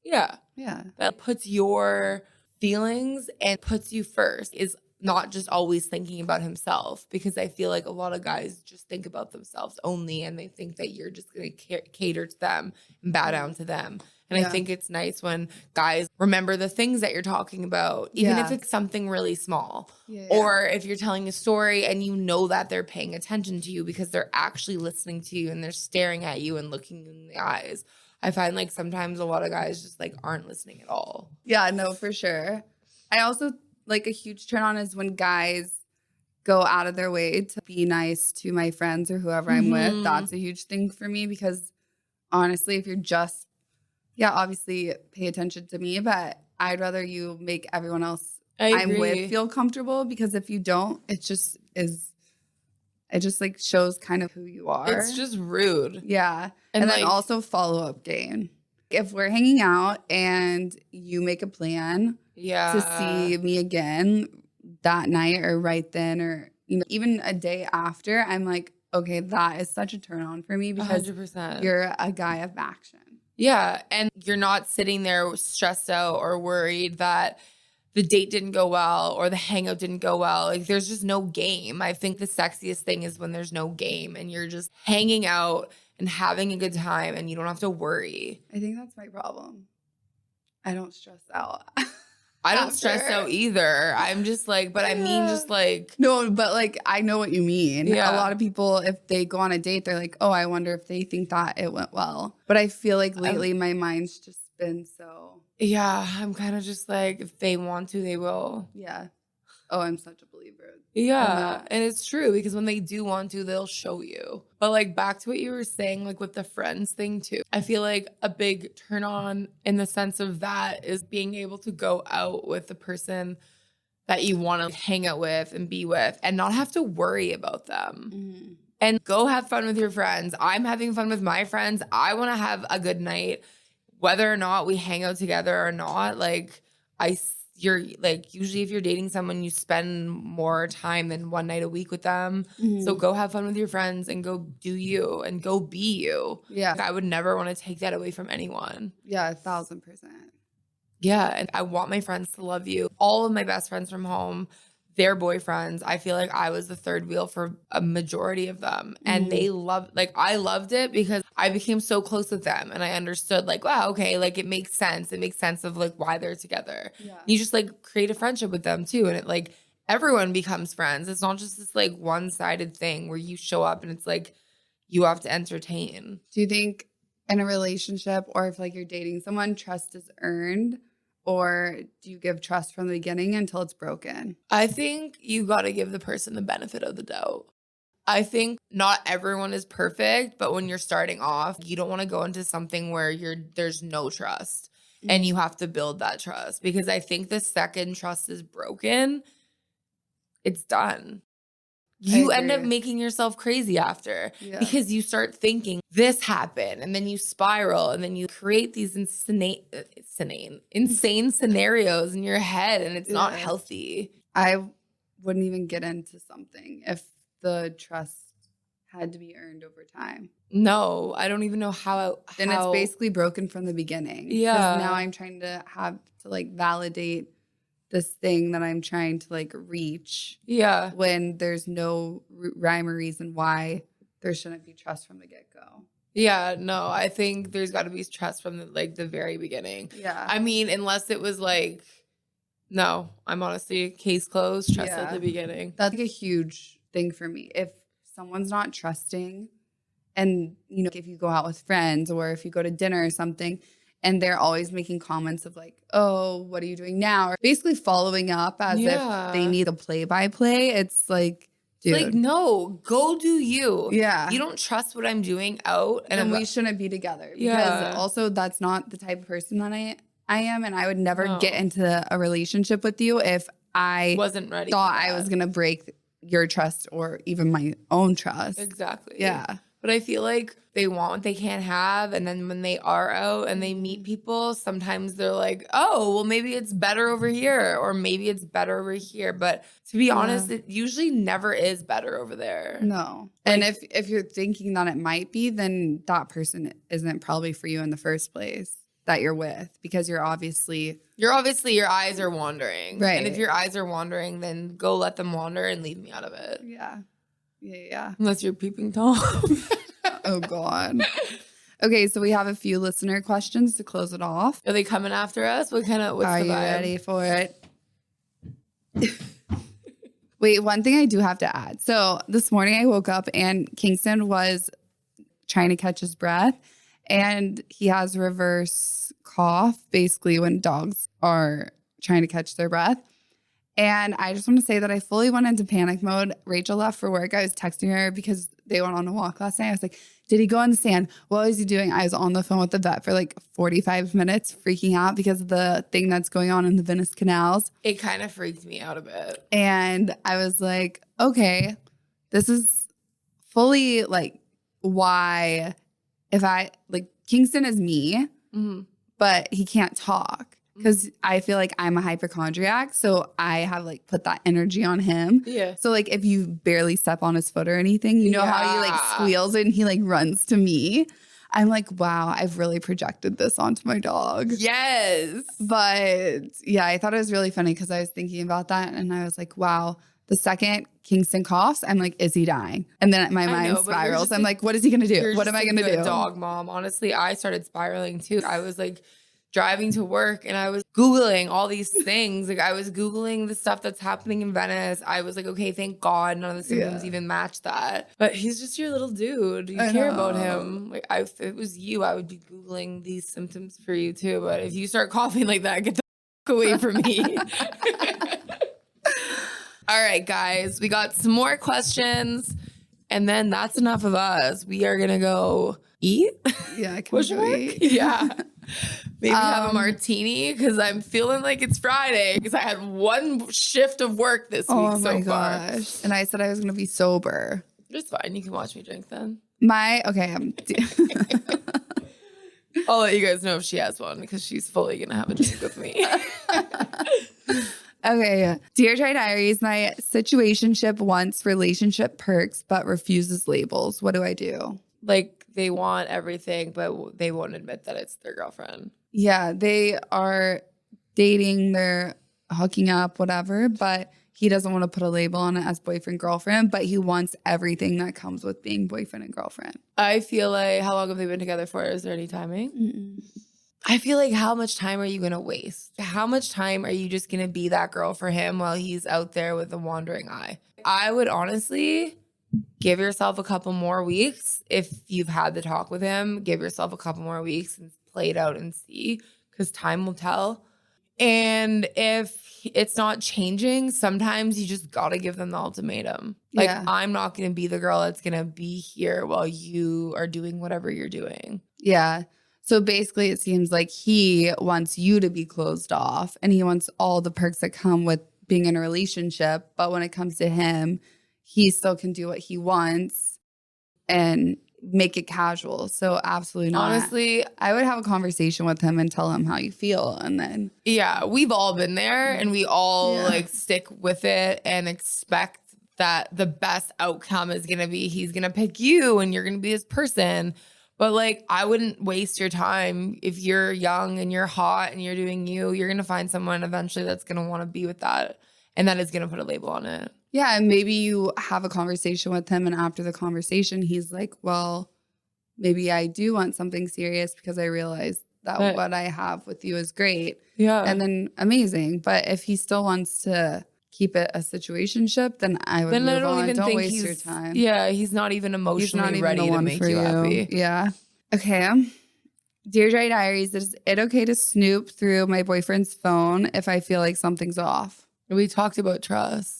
Yeah. Yeah. That puts your feelings and puts you first, is not just always thinking about himself, because I feel like a lot of guys just think about themselves only, and they think that you're just going to cater to them and bow down to them. And I think it's nice when guys remember the things that you're talking about, even if it's something really small. Or if you're telling a story and you know that they're paying attention to you because they're actually listening to you and they're staring at you and looking in the eyes. I find like sometimes a lot of guys just like aren't listening at all. Yeah, no, for sure. I also like a huge turn on is when guys go out of their way to be nice to my friends or whoever I'm with. That's a huge thing for me because honestly, if you're just, obviously pay attention to me, but I'd rather you make everyone else I'm with feel comfortable, because if you don't, it just like shows kind of who you are. It's just rude. Yeah. And then also follow-up game. If we're hanging out and you make a plan to see me again that night or right then or even a day after, I'm like, okay, that is such a turn on for me because 100%. You're a guy of action. Yeah. And you're not sitting there stressed out or worried that the date didn't go well or the hangout didn't go well. Like there's just no game. I think the sexiest thing is when there's no game and you're just hanging out and having a good time and you don't have to worry. I think that's my problem. I don't stress out. I don't stress out either. I'm just like, but I mean just like. No, but like I know what you mean. Yeah. A lot of people, if they go on a date, they're like, oh, I wonder if they think that it went well. But I feel like lately my mind's just been so. Yeah, I'm kind of just like, if they want to, they will. Yeah. Oh, I'm such a believer. Yeah, and it's true because when they do want to, they'll show you. But like back to what you were saying, like with the friends thing too. I feel like a big turn on in the sense of that is being able to go out with the person that you want to hang out with and be with and not have to worry about them. Mm-hmm. And go have fun with your friends. I'm having fun with my friends. I want to have a good night. Whether or not we hang out together or not, like you're like, usually if you're dating someone, you spend more time than one night a week with them. Mm-hmm. So go have fun with your friends and go do you and go be you. Yeah. Like, I would never want to take that away from anyone. Yeah, 1,000%. Yeah. And I want my friends to love you. All of my best friends from home, their boyfriends, I feel like I was the third wheel for a majority of them. And they loved, like, I loved it because I became so close with them. And I understood, like, wow, okay, like, it makes sense. It makes sense of, like, why they're together. Yeah. You just, like, create a friendship with them, too. And it, like, everyone becomes friends. It's not just this, like, one-sided thing where you show up and it's, like, you have to entertain. Do you think in a relationship or if, like, you're dating someone, trust is earned? Or do you give trust from the beginning until it's broken? I think you got to give the person the benefit of the doubt. I think not everyone is perfect, but when you're starting off, you don't want to go into something where there's no trust and you have to build that trust. Because I think the second trust is broken, it's done. You end up making yourself crazy after because you start thinking this happened and then you spiral and then you create these insane scenarios in your head and it's not healthy. I wouldn't even get into something if the trust had to be earned over time. No, I don't even know how. Then it's basically broken from the beginning. Yeah. Now I'm trying to have to like validate this thing that I'm trying to like reach. Yeah. When there's no rhyme or reason why there shouldn't be trust from the get-go. Yeah, no, I think there's got to be trust from the very beginning. Yeah. I mean, unless it was like, no, I'm honestly case closed, trust at the beginning. That's like a huge thing for me. If someone's not trusting and, you know, if you go out with friends or if you go to dinner or something, and they're always making comments of like, oh, what are you doing now? Or basically following up as if they need a play-by-play. It's like, dude. It's like, no, go do you. Yeah. You don't trust what I'm doing out. And we shouldn't be together. Because also that's not the type of person that I am. And I would never get into a relationship with you if I wasn't ready. Thought I was going to break your trust or even my own trust. Exactly. Yeah. But I feel like they want what they can't have. And then when they are out and they meet people, sometimes they're like, oh, well, maybe it's better over here or maybe it's better over here. But to be honest, it usually never is better over there. No. Like, and if you're thinking that it might be, then that person isn't probably for you in the first place that you're with because your eyes are wandering. Right. And if your eyes are wandering, then go let them wander and leave me out of it. Yeah. Yeah. Unless you're peeping Tom. Oh, God. Okay, so we have a few listener questions to close it off. Are they coming after us? What's Are the vibe? you ready for it? Wait, one thing I do have to add. So this morning I woke up and Kingston was trying to catch his breath, and he has reverse cough, basically when dogs are trying to catch their breath. And I just want to say that I fully went into panic mode. Rachel left for work. I was texting her because they went on a walk last night. I was like, did he go in the sand? What was he doing? I was on the phone with the vet for like 45 minutes freaking out because of the thing that's going on in the Venice canals. It kind of freaked me out a bit. And I was like, okay, this is fully like why if I like Kingston is me, but he can't talk. Because I feel like I'm a hypochondriac, so I have like put that energy on him. Yeah. So like if you barely step on his foot or anything, you know how he like squeals and he like runs to me. I'm like, wow, I've really projected this onto my dog. Yes. But yeah, I thought it was really funny because I was thinking about that and I was like, wow, the second Kingston coughs, I'm like, is he dying? And then my mind spirals. I'm like, what is he going to do? What am I going to do? Dog mom. Honestly, I started spiraling too. I was like, driving to work and I was Googling all these things. Like I was Googling the stuff that's happening in Venice. I was like, okay, thank God none of the symptoms even match that. But he's just your little dude. You care about him. Like if it was you, I would be Googling these symptoms for you too. But if you start coughing like that, get the fuck away from me. All right, guys, we got some more questions and then that's enough of us. We are going to go eat. Yeah, I can go eat. Yeah. Maybe have a martini because I'm feeling like it's Friday because I had one shift of work this week so far. Gosh. And I said I was going to be sober. It's fine. You can watch me drink then. I'll let you guys know if she has one because she's fully going to have a drink with me. Okay. Dear Diaries, my situationship wants relationship perks but refuses labels. What do I do? Like they want everything, but they won't admit that it's their girlfriend. Yeah, they are dating, they're hooking up, whatever, but he doesn't want to put a label on it as boyfriend, girlfriend, but he wants everything that comes with being boyfriend and girlfriend. I feel like, how long have they been together for? Is there any timing? Mm-mm. I feel like how much time are you going to waste? How much time are you just going to be that girl for him while he's out there with a wandering eye? I would honestly give yourself a couple more weeks. If you've had the talk with him, give yourself a couple more weeks and play it out and see because time will tell. And if it's not changing, sometimes you just got to give them the ultimatum. Like, I'm not going to be the girl that's going to be here while you are doing whatever you're doing. Yeah. So basically it seems like he wants you to be closed off and he wants all the perks that come with being in a relationship. But when it comes to him, he still can do what he wants and make it casual. So absolutely not. Honestly, I would have a conversation with him and tell him how you feel. And then. Yeah, we've all been there and we all like stick with it and expect that the best outcome is going to be he's going to pick you and you're going to be his person. But like, I wouldn't waste your time. If you're young and you're hot and you're doing you're going to find someone eventually that's going to want to be with that. And that is going to put a label on it. Yeah, and maybe you have a conversation with him and after the conversation, he's like, well, maybe I do want something serious because I realize that what I have with you is great. Yeah. And then amazing. But if he still wants to keep it a situationship, then I would move on. Don't waste your time. Yeah, he's not even emotionally ready to make you happy. Yeah. Okay. Dear Diaries, is it okay to snoop through my boyfriend's phone if I feel like something's off? We talked about trust.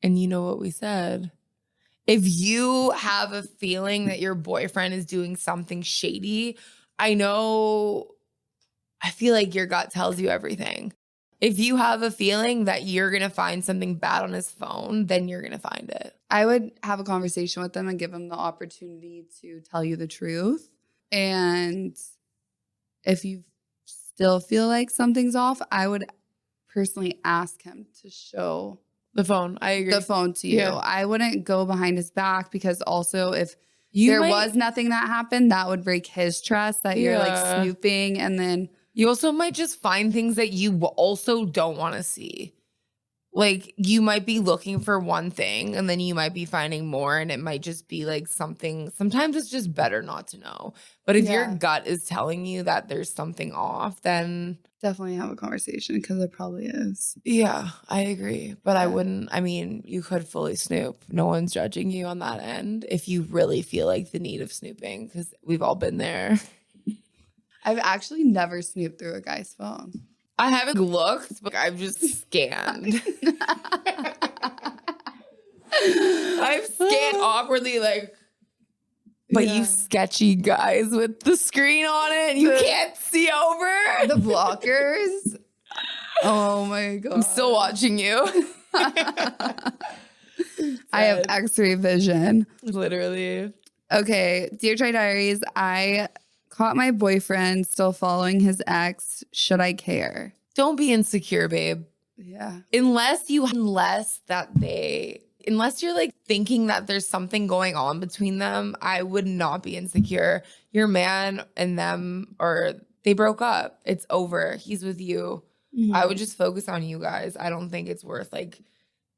And you know what we said. If you have a feeling that your boyfriend is doing something shady, I feel like your gut tells you everything. If you have a feeling that you're going to find something bad on his phone, then you're going to find it. I would have a conversation with them and give him the opportunity to tell you the truth. And if you still feel like something's off, I would personally ask him to show the phone. I agree. The phone to you. Yeah. I wouldn't go behind his back because also if there was nothing that happened, that would break his trust that you're like snooping. And then you also might just find things that you also don't want to see. like you might be looking for one thing and then you might be finding more, and it might just be like something. Sometimes it's just better not to know. But if your gut is telling you that there's something off, then definitely have a conversation, because it probably is. Yeah, I agree. But I wouldn't, I mean, you could fully snoop. No one's judging you on that end if you really feel like the need of snooping, because we've all been there. I've actually never snooped through a guy's phone. I haven't looked, but I've just scanned. I've scanned awkwardly, like, but you sketchy guys with the screen on it, you can't see over. The blockers. Oh my God. I'm still watching you. I have X-ray vision. Literally. Okay, Dear Diaries, I caught my boyfriend still following his ex. Should I care? Don't be insecure, babe. Yeah. Unless you're like thinking that there's something going on between them, I would not be insecure. Your man and them, or they broke up. It's over. He's with you. Mm-hmm. I would just focus on you guys. I don't think it's worth like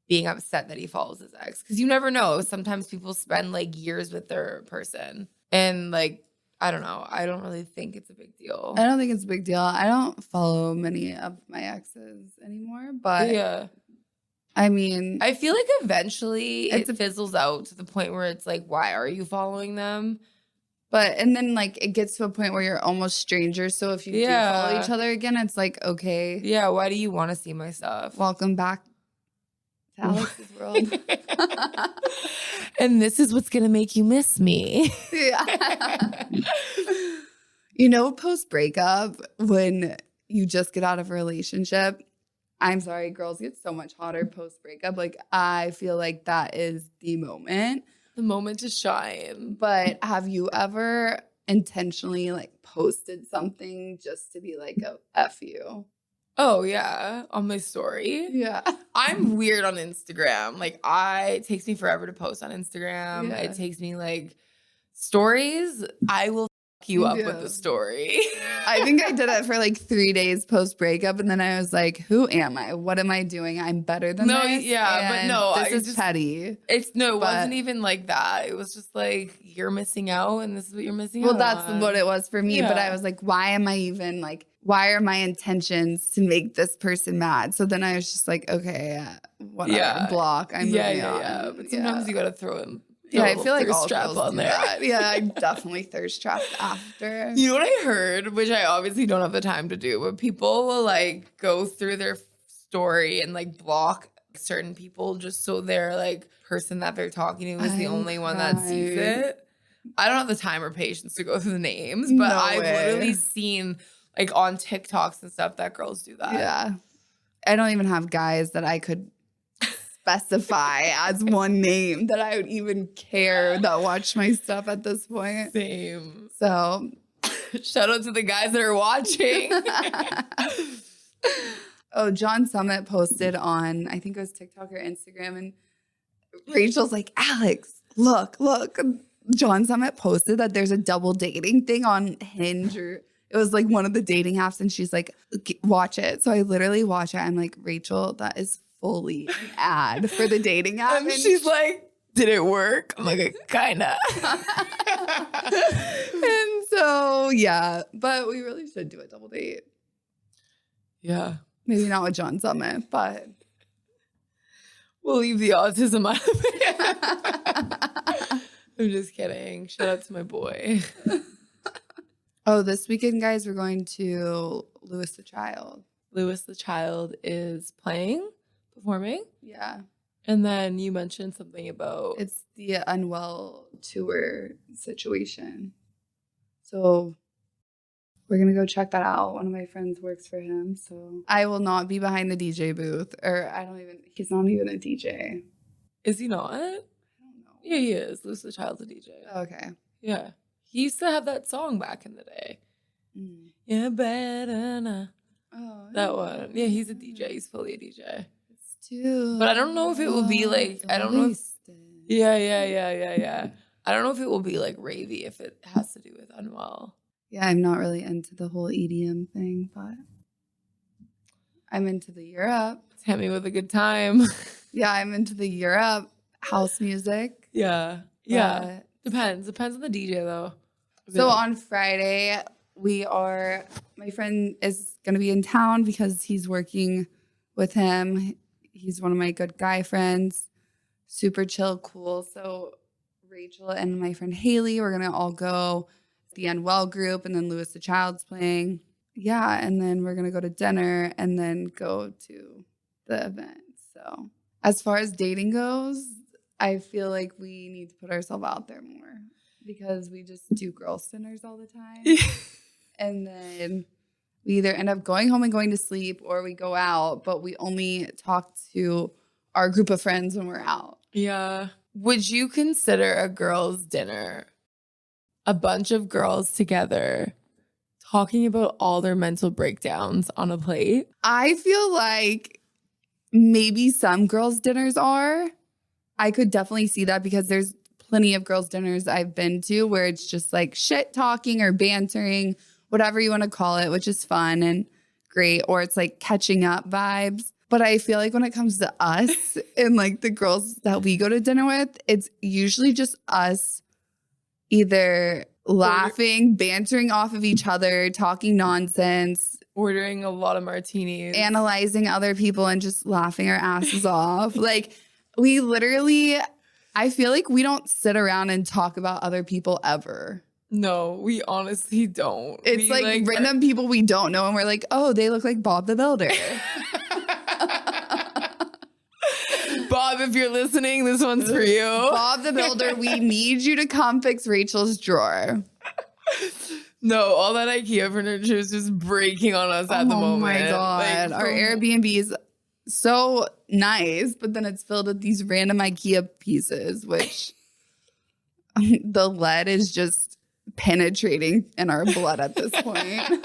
being upset that he follows his ex, because you never know. Sometimes people spend like years with their person, and like, I don't know. I don't really think it's a big deal. I don't think it's a big deal. I don't follow many of my exes anymore, but yeah. I mean, I feel like eventually it fizzles out to the point where it's like, why are you following them? But, and then like it gets to a point where you're almost strangers. So if you do follow each other again, it's like, okay. Yeah, why do you want to see my stuff? Welcome back to Alex's world. And this is what's going to make you miss me. Yeah. You know, post breakup, when you just get out of a relationship, I'm sorry, girls get so much hotter post breakup. Like, I feel like that is the moment. The moment to shine. But have you ever intentionally like posted something just to be like, oh, F you? Oh, yeah. On my story. Yeah. I'm weird on Instagram. Like, it takes me forever to post on Instagram. Yeah. It takes me like stories. I will fuck you up with the story. I think I did it for like 3 days post breakup. And then I was like, who am I? What am I doing? I'm better than this. Yeah, but no. This is petty. It wasn't even like that. It was just like, you're missing out and this is what you're missing out on. Well, that's what it was for me. Yeah. But I was like, why are my intentions to make this person mad? So then I was just like, okay, whatever, block. I'm moving on. Yeah. But sometimes you got to throw in. Yeah, I feel like all girls on there. That. Yeah, I definitely thirst trapped after. You know what I heard, which I obviously don't have the time to do, but people will like go through their story and like block certain people just so their like person that they're talking to is the only one that sees it. I don't have the time or patience to go through the names, but I've literally seen like on TikToks and stuff that girls do that. Yeah. I don't even have guys that I could specify as one name that I would even care that watch my stuff at this point. Same. So shout out to the guys that are watching. Oh, John Summit posted on, I think it was TikTok or Instagram, and Rachel's like, Alex, look. John Summit posted that there's a double dating thing on Hinge, or it was like one of the dating apps, and she's like, watch it. So I literally watch it. I'm like, Rachel, that is fully an ad for the dating app. And she's like, did it work? I'm like, kinda. And so, yeah, but we really should do a double date. Yeah. Maybe not with John Summit, but we'll leave the autism out of it. I'm just kidding. Shout out to my boy. Oh, this weekend, guys, we're going to Louis the Child. Louis the Child is performing. Yeah. And then you mentioned something about... It's the Unwell tour situation. So we're going to go check that out. One of my friends works for him. So I will not be behind the DJ booth. He's not even a DJ. Is he not? I don't know. Yeah, he is. Louis the Child's a DJ. Okay. Yeah. He used to have that song back in the day. Mm. Yeah, better not. Oh, that one. Yeah, he's a DJ. He's fully a DJ. But I don't know if it will be like, I don't know if, yeah. I don't know if it will be like ravey if it has to do with Unwell. Yeah, I'm not really into the whole EDM thing, but I'm into the Europe. Hit me with a good time. Yeah, I'm into the Europe house music. Yeah. Depends on the DJ though. So on Friday, my friend is going to be in town because he's working with him. He's one of my good guy friends. Super chill, cool. So Rachel and my friend Haley, we're going to all go to the Unwell group, and then Lewis the Child's playing. Yeah, and then we're going to go to dinner and then go to the event. So as far as dating goes, I feel like we need to put ourselves out there more because we just do girl dinners all the time. And then we either end up going home and going to sleep or we go out, but we only talk to our group of friends when we're out. Yeah. Would you consider a girls' dinner a bunch of girls together talking about all their mental breakdowns on a plate? I feel like maybe some girls' dinners are. I could definitely see that because there's plenty of girls' dinners I've been to where it's just like shit talking or bantering, whatever you want to call it, which is fun and great. Or it's like catching up vibes. But I feel like when it comes to us and like the girls that we go to dinner with, it's usually just us either laughing, bantering off of each other, talking nonsense, ordering a lot of martinis, analyzing other people and just laughing our asses off. Like we literally, I feel like we don't sit around and talk about other people ever. No, we honestly don't. It's like random people we don't know and we're like, oh, they look like Bob the Builder. Bob, if you're listening, this one's for you. Bob the Builder, we need you to come fix Rachel's drawer. No, all that IKEA furniture is just breaking on us at the moment. Oh my God. Like, our Airbnb is so nice, but then it's filled with these random IKEA pieces, which the lead is just penetrating in our blood at this point.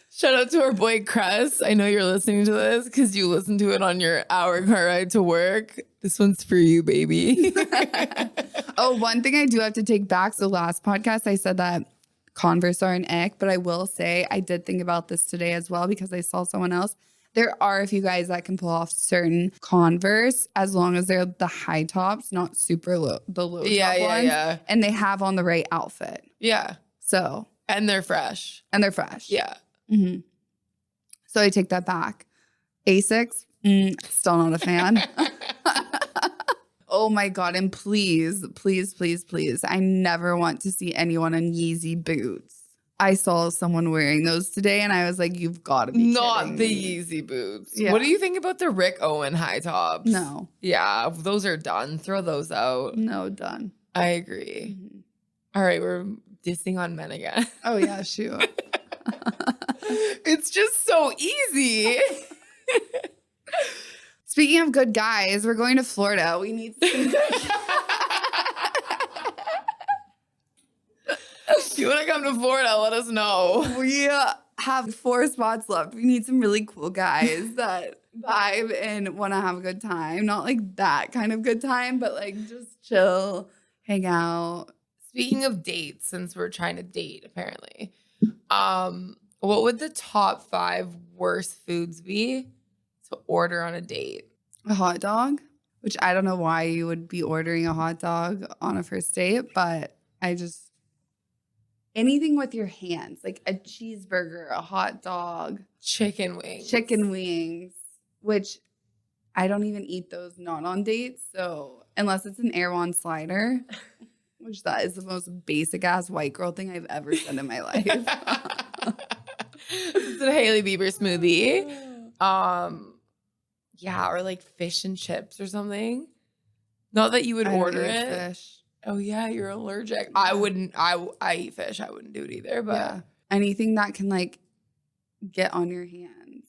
Shout out to our boy Cress. I know you're listening to this because you listen to it on your hour car ride to work. This one's for you, baby. Oh, one thing I do have to take back. So last podcast, I said that Converse are an ick, but I will say I did think about this today as well because I saw someone else. There are a few guys that can pull off certain Converse as long as they're the high tops, not super low, the low top ones. Yeah. And they have on the right outfit. Yeah. So. And they're fresh. Yeah. Mm-hmm. So I take that back. Asics, still not a fan. Oh my God. And please, please, please, please. I never want to see anyone in Yeezy boots. I saw someone wearing those today and I was like, you've got to be not the me. Yeezy boots. Yeah. What do you think about the Rick Owen high tops? No. Yeah, those are done. Throw those out. No, done. I agree. Mm-hmm. All right, we're dissing on men again. Oh yeah, shoot. It's just so easy. Speaking of good guys, we're going to Florida. We need some If you want to come to Florida, let us know. We have 4 spots left. We need some really cool guys that vibe and want to have a good time. Not like that kind of good time, but like just chill, hang out. Speaking of dates, since we're trying to date, apparently, what would the top 5 worst foods be to order on a date? A hot dog, which I don't know why you would be ordering a hot dog on a first date, but anything with your hands, like a cheeseburger, a hot dog. Chicken wings, which I don't even eat those not on dates. So unless it's an Erewhon slider, which that is the most basic ass white girl thing I've ever said in my life. It's a Hailey Bieber smoothie. Yeah, or like fish and chips or something. Not that you would order it. Fish. Oh yeah, you're allergic. I wouldn't. I eat fish. I wouldn't do it either. But yeah. Anything that can like get on your hands.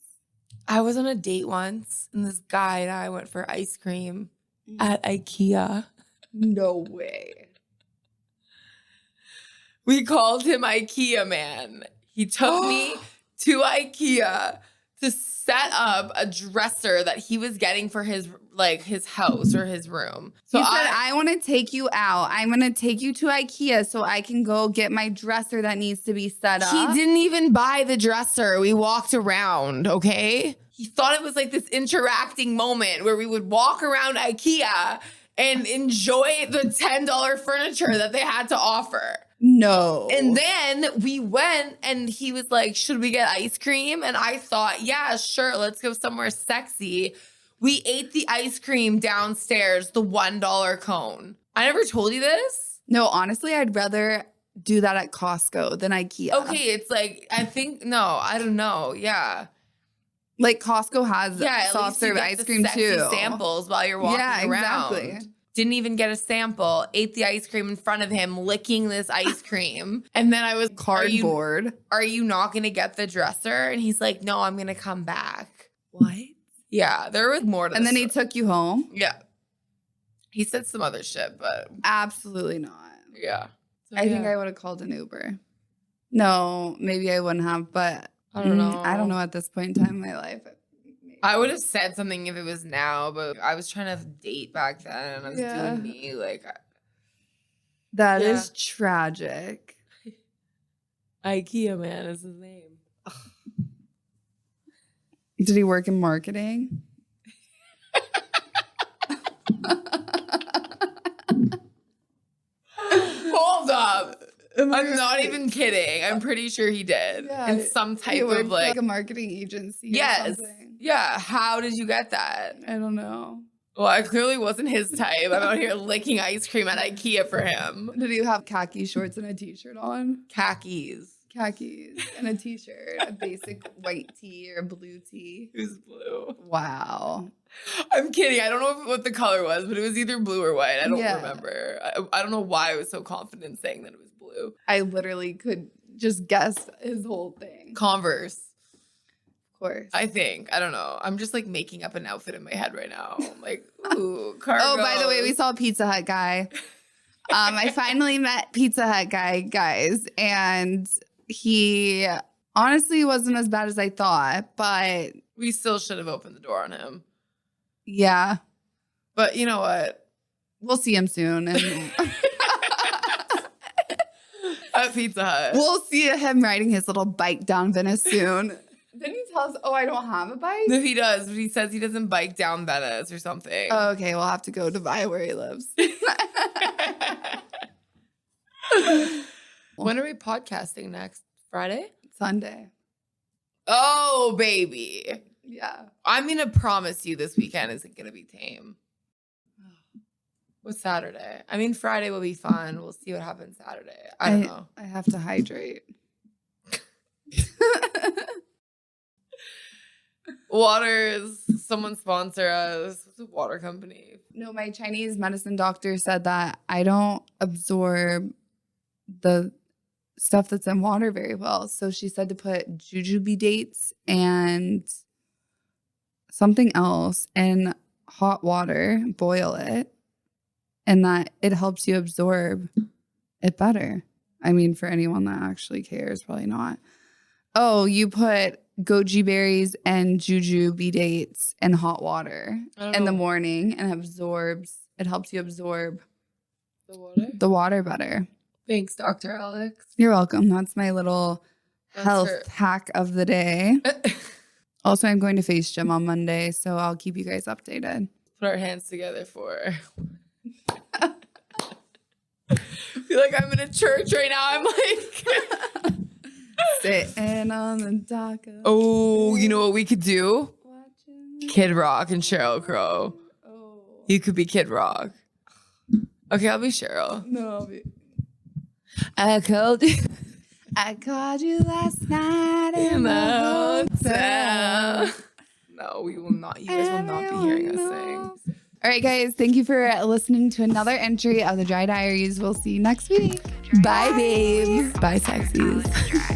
I was on a date once, and this guy and I went for ice cream at Ikea. No way. We called him Ikea Man. He took me to Ikea to set up a dresser that he was getting for his like his house or his room. So he said, I want to take you out. I'm going to take you to Ikea so I can go get my dresser that needs to be set up. He didn't even buy the dresser. We walked around, okay? He thought it was like this interacting moment where we would walk around Ikea and enjoy the $10 furniture that they had to offer. No. And then we went and he was like, should we get ice cream? And I thought, yeah, sure. Let's go somewhere sexy. We ate the ice cream downstairs, the $1 cone. I never told you this? No, honestly, I'd rather do that at Costco than Ikea. Okay, it's like, I don't know. Yeah. Like Costco has soft serve ice cream too. Samples while you're walking around. Exactly. Didn't even get a sample. Ate the ice cream in front of him, licking this ice cream. And then I was cardboard. Are you not going to get the dresser? And he's like, no, I'm going to come back. What? Yeah, there was more to And then he took you home? Yeah. He said some other shit, but. Absolutely not. Yeah. So, I think I would have called an Uber. No, maybe I wouldn't have, but. I don't know. I don't know at this point in time in my life. I would have said something if it was now, but I was trying to date back then and I was doing me. Like, that is tragic. Ikea Man is his name. Did he work in marketing? Hold up. I'm not even kidding. I'm pretty sure he did. Yeah, in some type of like a marketing agency. Yes. Or something. Yeah. How did you get that? I don't know. Well, I clearly wasn't his type. I'm out here licking ice cream at Ikea for him. Did he have khaki shorts and a t-shirt on? Khakis and a t-shirt, a basic white tee or a blue tee. It was blue. Wow. I'm kidding. I don't know what the color was, but it was either blue or white. I don't remember. I don't know why I was so confident saying that it was blue. I literally could just guess his whole thing. Converse. Of course. I think. I don't know. I'm just like making up an outfit in my head right now. I'm like, ooh, cargo. Oh, by the way, we saw Pizza Hut guy. I finally met Pizza Hut guys, and he honestly wasn't as bad as I thought, but we still should have opened the door on him. Yeah. But you know what? We'll see him soon. And at Pizza Hut. We'll see him riding his little bike down Venice soon. Didn't he tell us, I don't have a bike? No, he does. But he says he doesn't bike down Venice or something. Oh, okay, we'll have to go to Dubai where he lives. When are we podcasting next? Friday? Sunday. Oh, baby. Yeah. I'm going to promise you this weekend isn't going to be tame. What's Saturday? I mean, Friday will be fun. We'll see what happens Saturday. I don't know. I have to hydrate. Waters. Someone sponsor us. What's a water company? No, my Chinese medicine doctor said that I don't absorb the stuff that's in water very well. So she said to put jujube dates and something else in hot water, boil it, and that it helps you absorb it better. I mean, for anyone that actually cares, probably not. Oh, you put goji berries and jujube dates in hot water in the morning, and it helps you absorb the water better. Thanks, Dr. Alex. You're welcome. That's my little health hack of the day. Also, I'm going to Face Gym on Monday, so I'll keep you guys updated. Put our hands together for... I feel like I'm in a church right now. I'm like... Sitting on the dock. Oh, you know what we could do? Kid Rock and Sheryl Crow. Oh. You could be Kid Rock. Okay, I'll be Cheryl. No, I'll be... I called you last night in the hotel. No, we will not. You guys will not be hearing us sing. All right, guys. Thank you for listening to another entry of the Dry Diaries. We'll see you next week. Bye, babes. Bye, sexies.